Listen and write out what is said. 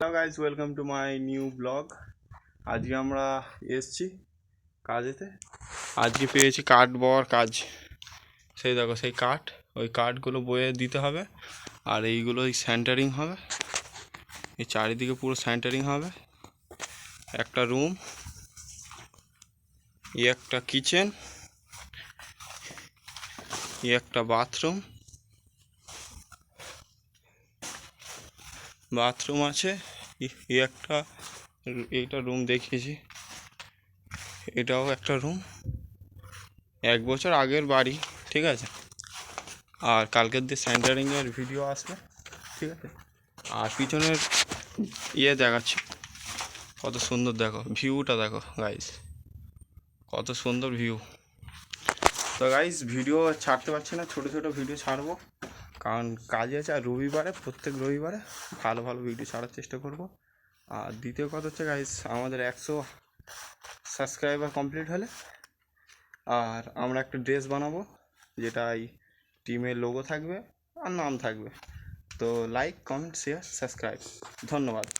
Hello guys, welcome to my new blog. আজকে আমরা এসছি কাজেতে। আজকে পেয়েছি কাঠ বওয়ার কাজ। সেই দেখো, সেই কাঠ, ওই কাঠগুলো বয়ে দিতে হবে। আর এইগুলো সেন্টারিং হবে, এই চারিদিকে পুরো সেন্টারিং হবে। একটা রুম, একটা কিচেন, একটা বাথরুম আছে। একটা, এইটা রুম দেখিয়েছি, এটাও একটা রুম। 1 বছর আগের বাড়ি, ঠিক আছে। আর কালকের দিয়ে সেন্টারিংয়ের ভিডিও আসবে, ঠিক আছে। আর পিছনের দেখাচ্ছি, কত সুন্দর দেখো ভিউটা, দেখো গাইস, কত সুন্দর ভিউ। তো গাইস, ভিডিও ছাড়তে পারছি না, ছোটো ছোটো ভিডিও ছাড়বো, কারণ কাজে আছে। আর রবিবারে, প্রত্যেক রবিবারে ভালো ভালো ভিডিও ছাড়ার চেষ্টা করব। আর দ্বিতীয় কথা হচ্ছে গাইস, আমাদের 100 সাবস্ক্রাইবার কমপ্লিট হলে আর আমরা একটা ড্রেস বানাবো, যেটাই টিমের লোগো থাকবে আর নাম থাকবে। তো লাইক, কমেন্ট, শেয়ার, সাবস্ক্রাইব, ধন্যবাদ।